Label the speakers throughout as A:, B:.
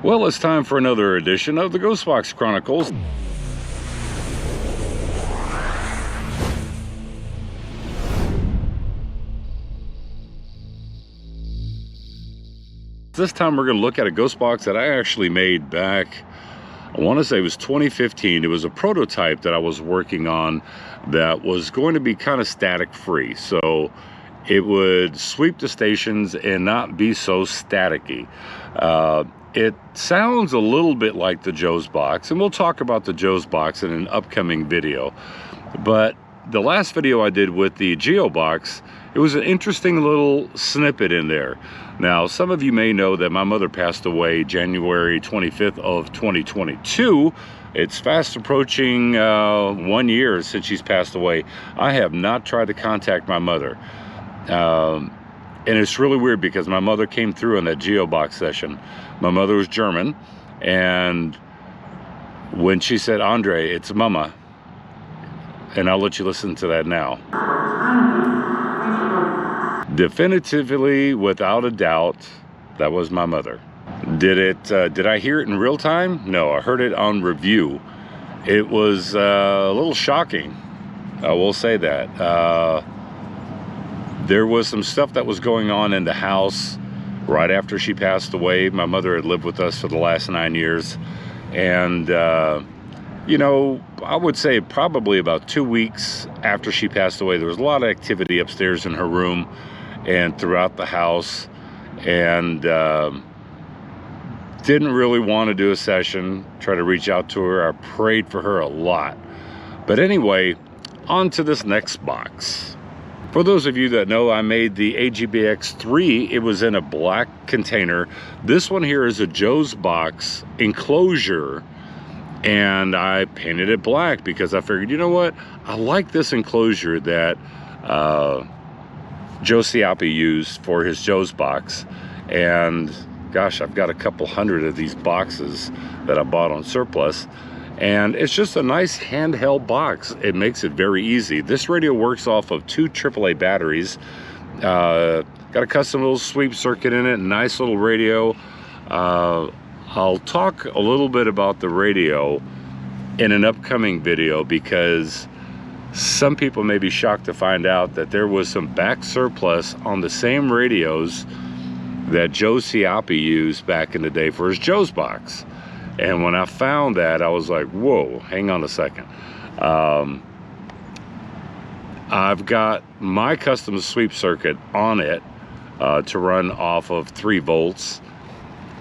A: Well, it's time for another edition of the Ghostbox Chronicles. This time we're going to look at a ghost box that I actually made back, I want to say it was 2015. It was a prototype that I was working on that was going to be kind of static free. So it would sweep the stations and not be so staticky. It sounds a little bit like the Joe's box, and we'll talk about the Joe's box in an upcoming video. But the last video I did with the Geo box, it was an interesting little snippet in there. Now, some of you may know that my mother passed away January 25th of 2022. It's fast approaching 1 year since she's passed away. I have not tried to contact my mother. And it's really weird because my mother came through on that Geo box session. My mother was German, and when she said, "Andre, it's Mama," and I'll let you listen to that now. Definitively, without a doubt, that was my mother. Did I hear it in real time? No, I heard it on review. It was a little shocking. I will say that. There was some stuff that was going on in the house right after she passed away. My mother had lived with us for the last 9 years. And, you know, I would say probably about 2 weeks after she passed away, there was a lot of activity upstairs in her room and throughout the house. And didn't really want to do a session, try to reach out to her. I prayed for her a lot. But anyway, on to this next box. For those of you that know, I made the AGBX-3. It was in a black container. This one here is a Joe's box enclosure, and I painted it black because I figured, you know what? I like this enclosure that Joe Cioppi used for his Joe's box. And gosh, I've got a couple hundred of these boxes that I bought on surplus. And it's just a nice handheld box. It makes it very easy. This radio works off of 2 AAA batteries. Got a custom little sweep circuit in it, nice little radio. I'll talk a little bit about the radio in an upcoming video because some people may be shocked to find out that there was some back surplus on the same radios that Joe Cioppi used back in the day for his Joe's box. And when I found that, I was like, whoa, hang on a second. I've got my custom sweep circuit on it to run off of 3 volts.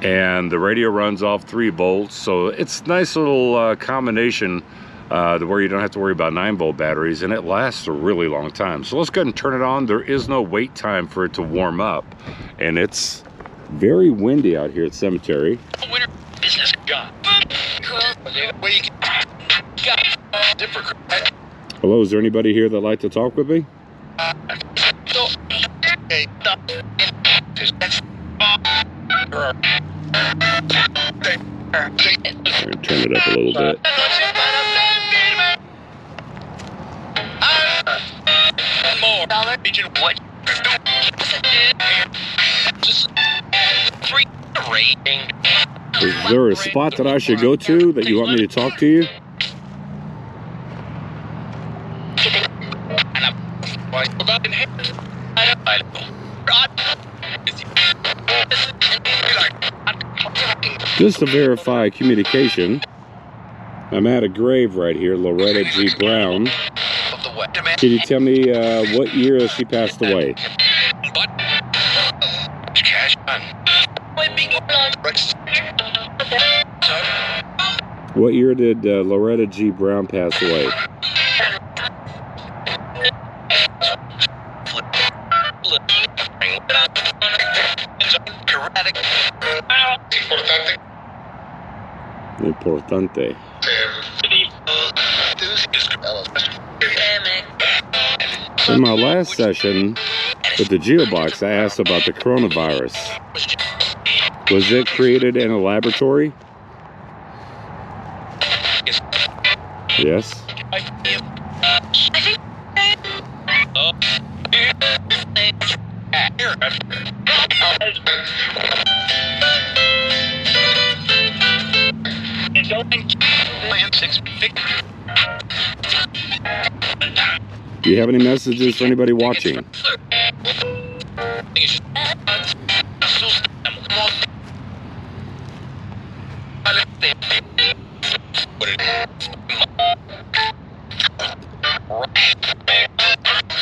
A: And the radio runs off 3 volts. So it's a nice little combination to where you don't have to worry about 9-volt batteries. And it lasts a really long time. So let's go ahead and turn it on. There is no wait time for it to warm up. And it's very windy out here at Cemetery.
B: Business job.
A: Hello, is there anybody here that'd like to talk with me? Turn it up a little bit. Is there a spot that I should go to that you want me to talk to you? Just to verify communication, I'm at a grave right here, Loretta G. Brown. Can you tell me what year she passed away? What year did Loretta G. Brown pass away? Importante. In my last session with the Geobox, I asked about the coronavirus. Was it created in a laboratory? Yes. Do you have any messages for anybody watching?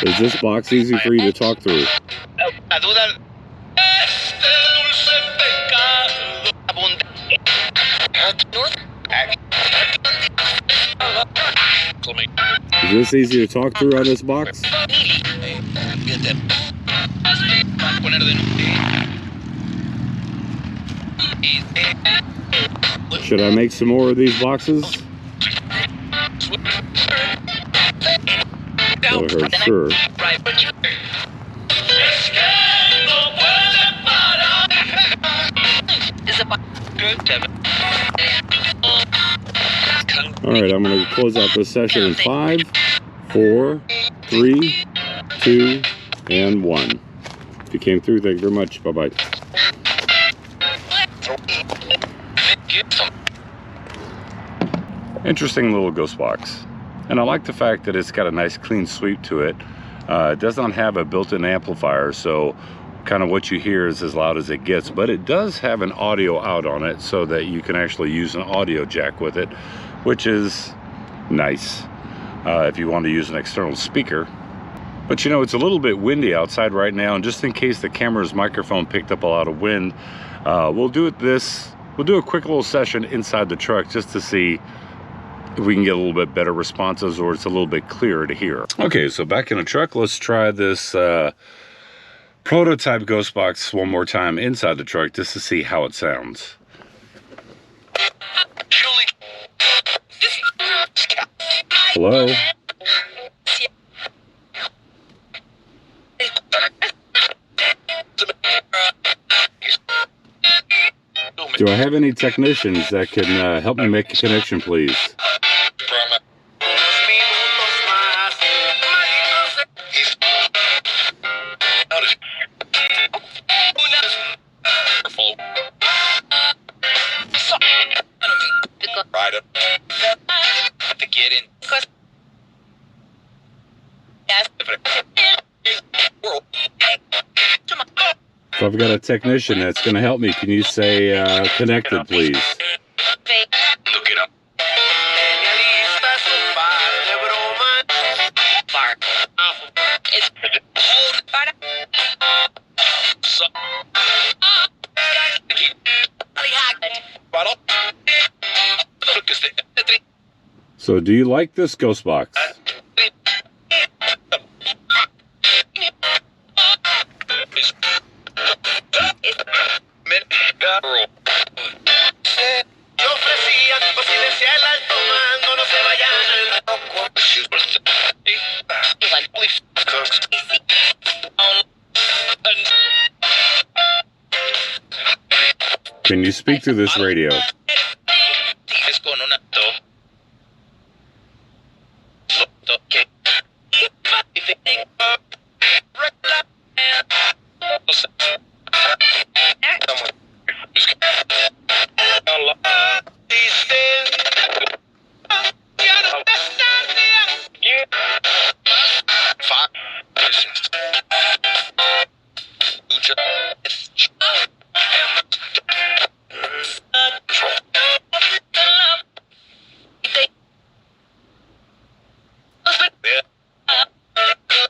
A: Is this box easy for you to talk through? Is this easy to talk through on this box? Should I make some more of these boxes? So I heard sure. Alright, I'm going to close out this session in 5, 4, 3, 2, and 1. If you came through, thank you very much. Bye-bye. Interesting little ghost box. And I like the fact that it's got a nice clean sweep to it. It does not have a built-in amplifier, so kind of what you hear is as loud as it gets, but it does have an audio out on it so that you can actually use an audio jack with it, which is nice if you want to use an external speaker. But you know, it's a little bit windy outside right now, and just in case the camera's microphone picked up a lot of wind, we'll do a quick little session inside the truck just to see if we can get a little bit better responses, or it's a little bit clearer to hear. Okay, so back in the truck, let's try this prototype ghost box one more time inside the truck just to see how it sounds. Hello? Do I have any technicians that can help me make a connection, please? So I've got a technician that's going to help me. Can you say connected, please?
B: Look it up.
A: So do you like this ghost box? Can you speak through this radio?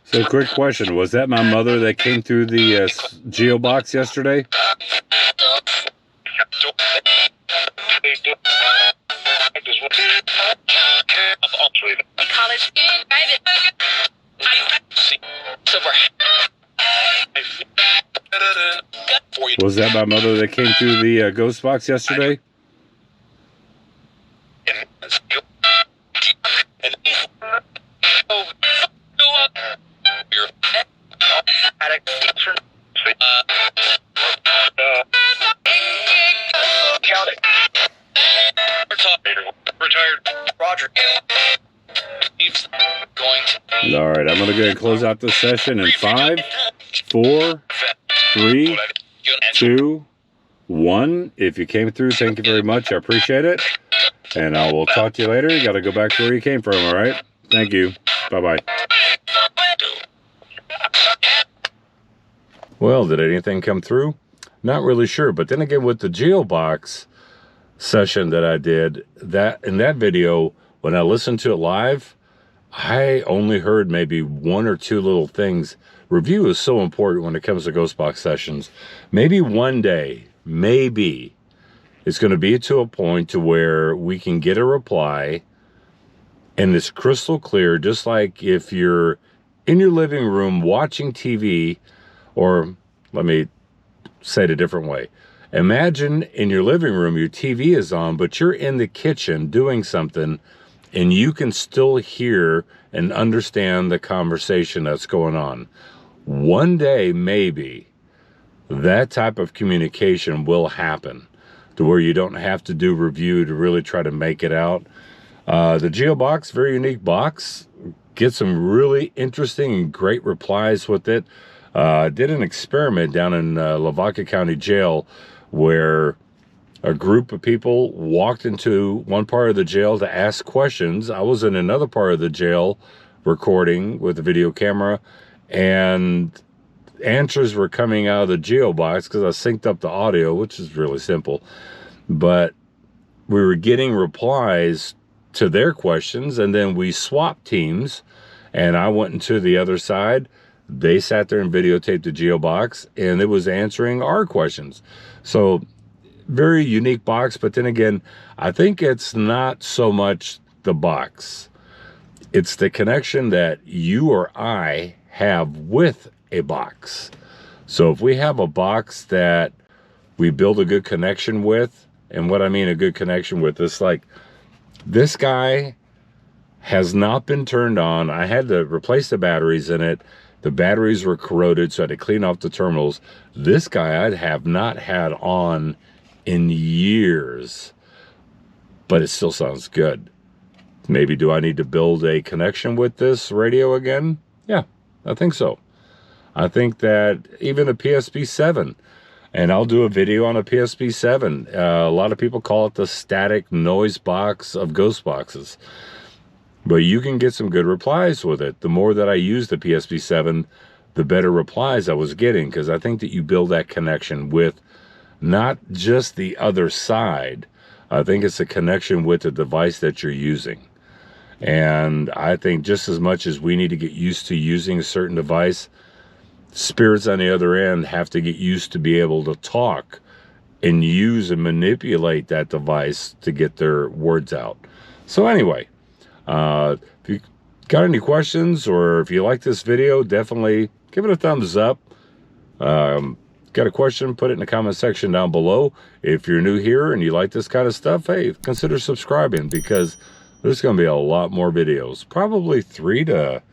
A: So quick question, was that my mother that came through the Geo box yesterday? Was that my mother that came through the ghost box yesterday? All right, I'm going to go ahead and close out this session in 5, 4, 3, 2, 1. If you came through, thank you very much. I appreciate it. And I will talk to you later. You got to go back to where you came from, all right? Thank you. Bye-bye. Well, did anything come through? Not really sure. But then again, with the GeoBox session that I did, in that video, when I listened to it live, I only heard maybe one or two little things. Review is so important when it comes to Ghostbox sessions. Maybe one day, maybe, it's going to be to a point to where we can get a reply and it's crystal clear, just like if you're in your living room watching TV, or let me say it a different way. Imagine in your living room, your TV is on, but you're in the kitchen doing something and you can still hear and understand the conversation that's going on. One day, maybe, that type of communication will happen to where you don't have to do review to really try to make it out. The GeoBox, very unique box. Get some really interesting and great replies with it. Did an experiment down in Lavaca County Jail where a group of people walked into one part of the jail to ask questions. I was in another part of the jail recording with a video camera, and answers were coming out of the GeoBox because I synced up the audio, which is really simple. But we were getting replies to their questions, and then we swapped teams, and I went into the other side. They sat there and videotaped the GeoBox, and it was answering our questions. So very unique box, but then again, I think it's not so much the box. It's the connection that you or I have with a box. So if we have a box that we build a good connection with, and what I mean a good connection with is like, this guy has not been turned on. I had to replace the batteries in it. The batteries were corroded, so I had to clean off the terminals. This guy I have not had on in years, but it still sounds good. Maybe do I need to build a connection with this radio again? Yeah, I think so. I think that even a PSP-7, and I'll do a video on a PSP-7. A lot of people call it the static noise box of ghost boxes. But you can get some good replies with it. The more that I use the PSP-7, the better replies I was getting, because I think that you build that connection with not just the other side. I think it's a connection with the device that you're using. And I think just as much as we need to get used to using a certain device, spirits on the other end have to get used to be able to talk and use and manipulate that device to get their words out. So anyway, if you got any questions, or if you like this video, definitely give it a thumbs up. Got a question, put it in the comment section down below. If you're new here and you like this kind of stuff, hey, consider subscribing, because there's going to be a lot more videos. Probably 3 to,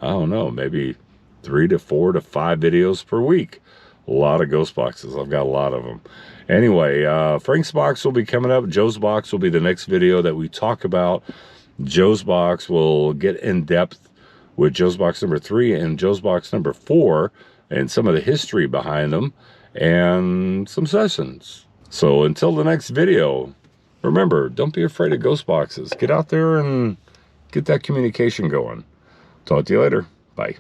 A: I don't know, maybe 3 to 4 to 5 videos per week. A lot of ghost boxes. I've got a lot of them. Anyway, Frank's box will be coming up. Joe's box will be the next video that we talk about. Joe's box will get in depth with Joe's box number 3 and Joe's box number 4, and some of the history behind them and some sessions. So until the next video, remember, don't be afraid of ghost boxes. Get out there and get that communication going. Talk to you later. Bye.